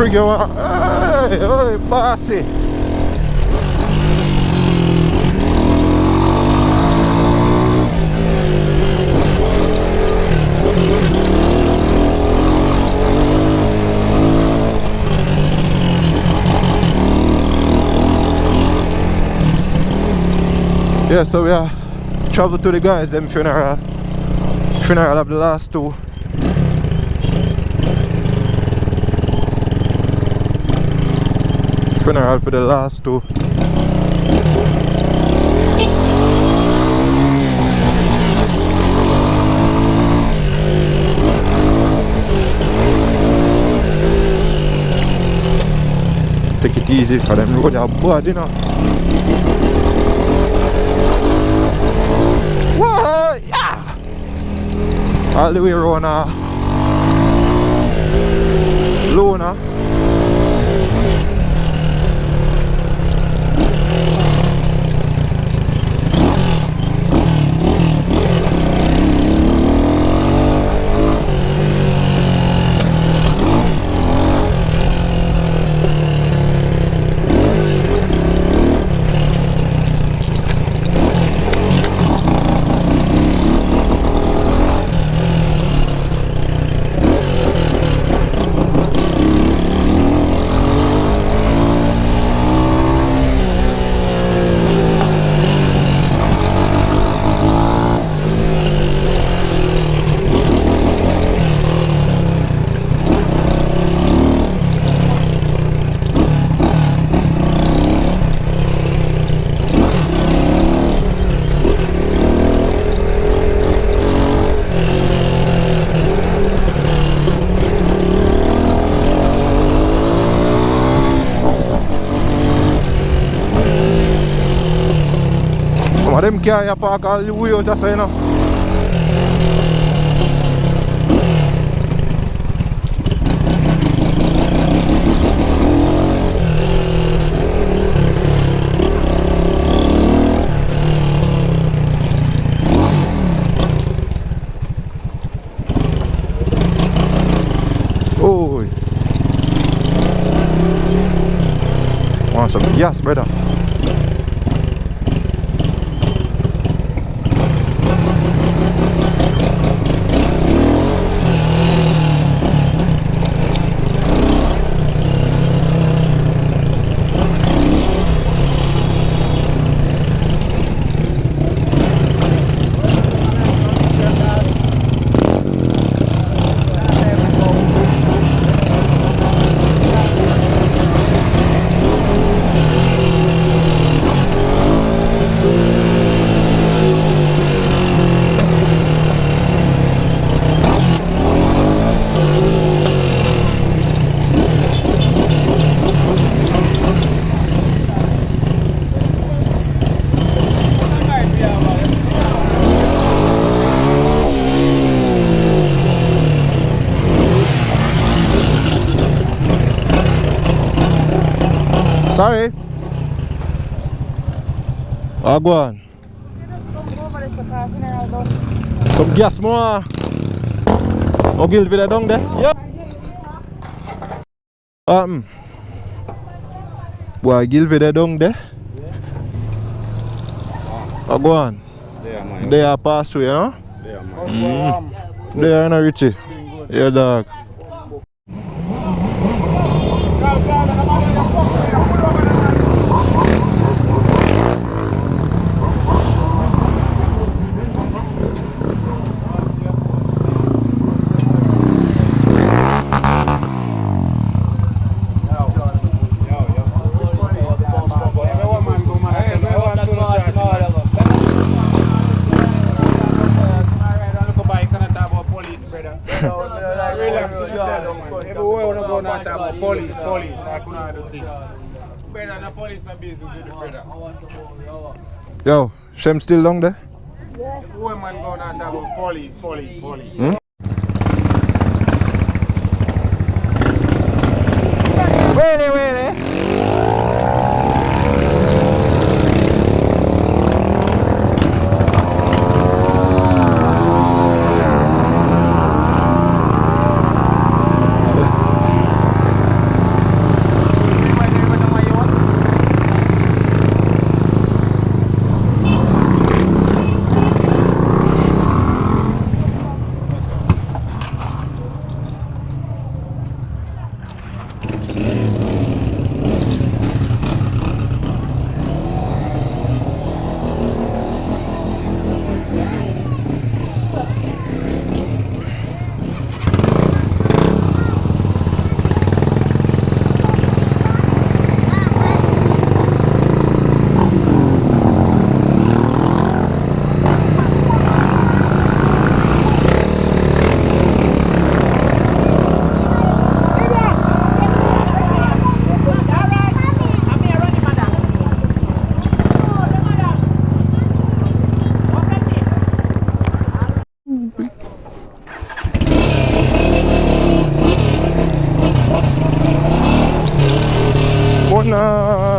Bring you on. Hey, hey, bossy. Yeah, so we are travel to the guys, them funeral of the last two. Funeral for the last two. Take it easy for them road are bad, you know. Whoa, yeah! All the way around Luna. Them carry park all the way out there, you know. Oh, want some gas, brother? Sorry. Oh, go on. Some gas more. Oh, Gil, with the down there? Yep. Boy, Gil, with the down there? Oh, go on. They are pass through, you know? They are not Richie. Yeah, dog. Police, I couldn't do this. Better than police and business with the brother. Yo, Shem still down there? Yeah. The woman going on talk about police. Really?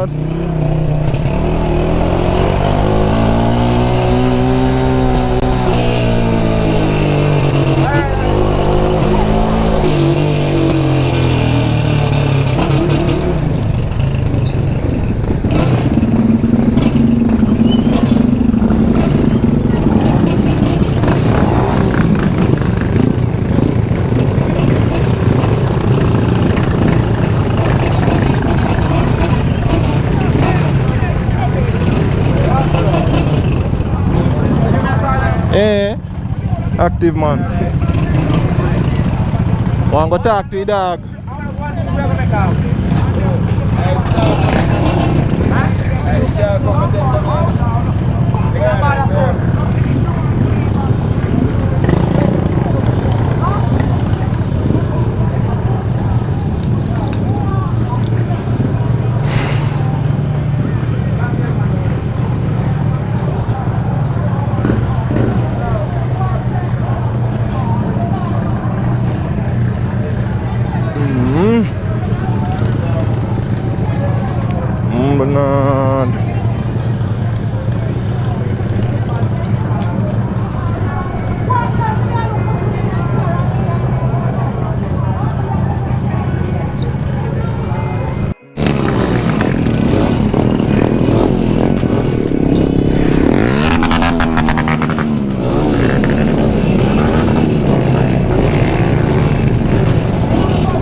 out. Hey, active man. Want to go talk to your dog? Benar.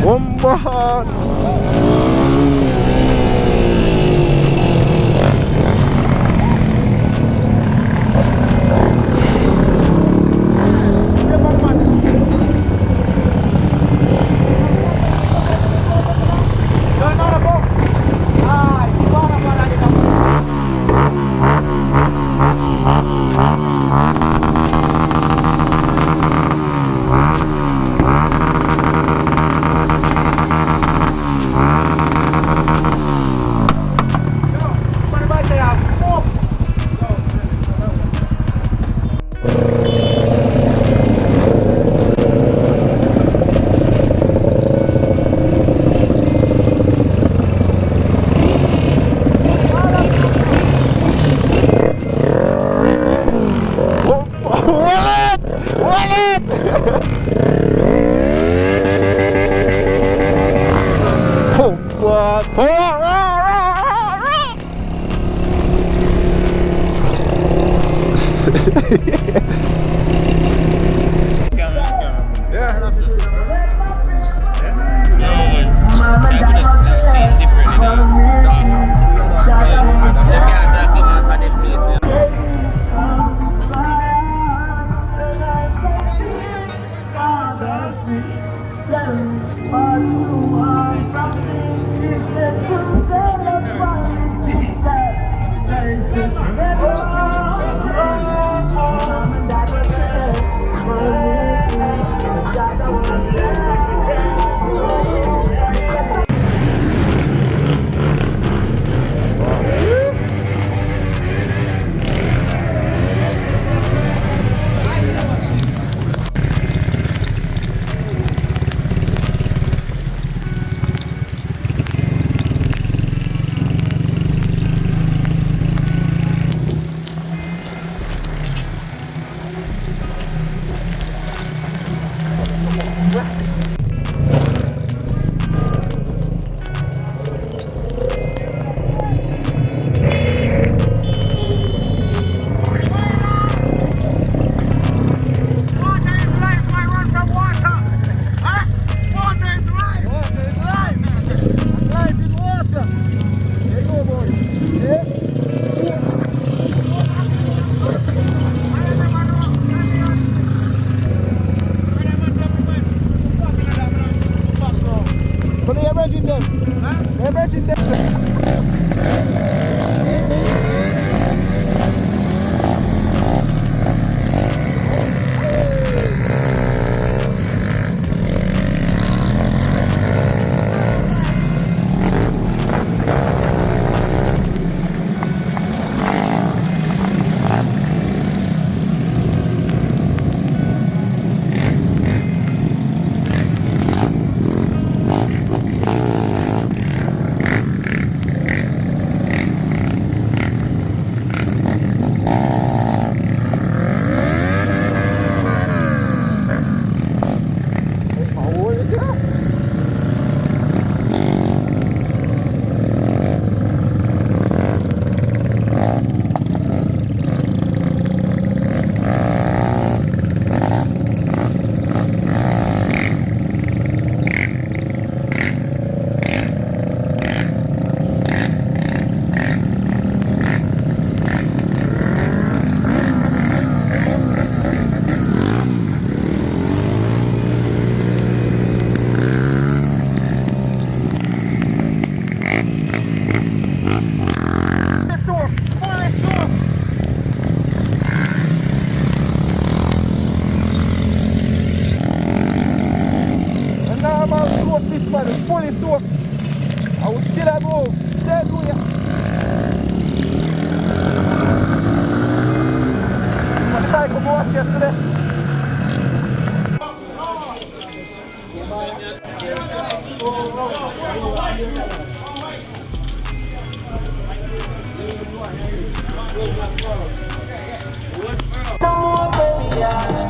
Bombahan.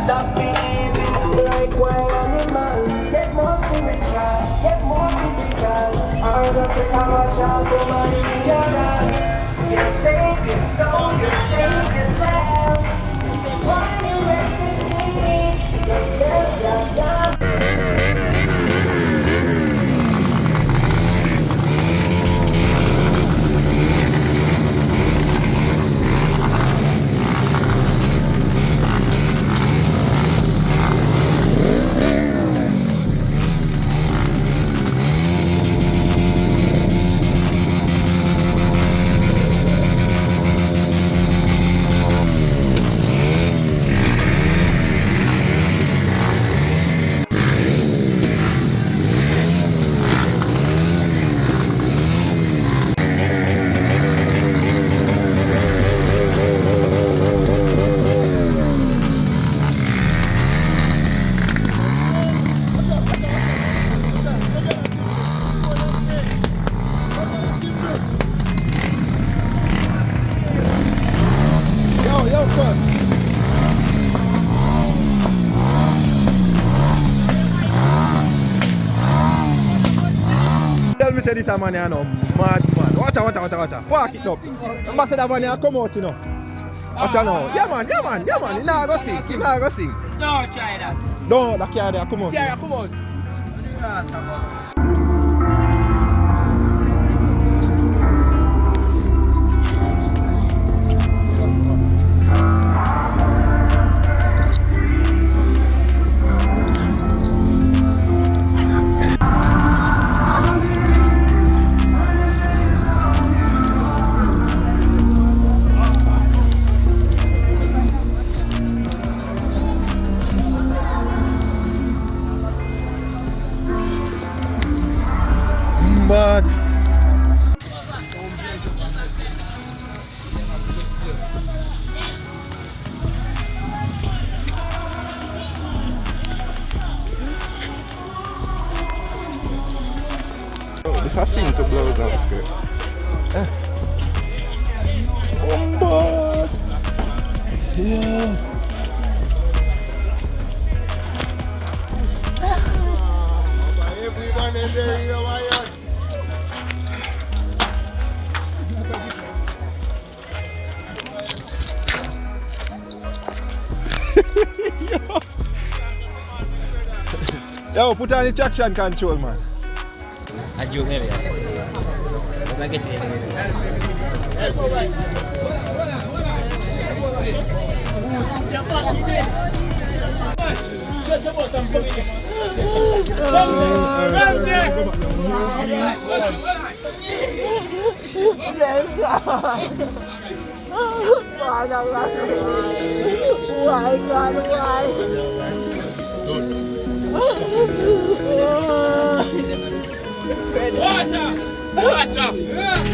Stop being like wild animals. Get more spiritual, get more physical. Hard up to come watch out for money in your eyes. You save your soul, you save yourself. Why you rest in peace? Tell me say this a man here no mad man. Watch out. Park it up. I say that man here come out you know. Watch out now. Yeah man. He nah go sing. No, try that. No, that car there come out. Yeah, come on. Bad. Oh, this has seemed to blow down skirt. Bad. Yeah. Yo, put on the traction control, man. I do heavy. I get it. Water!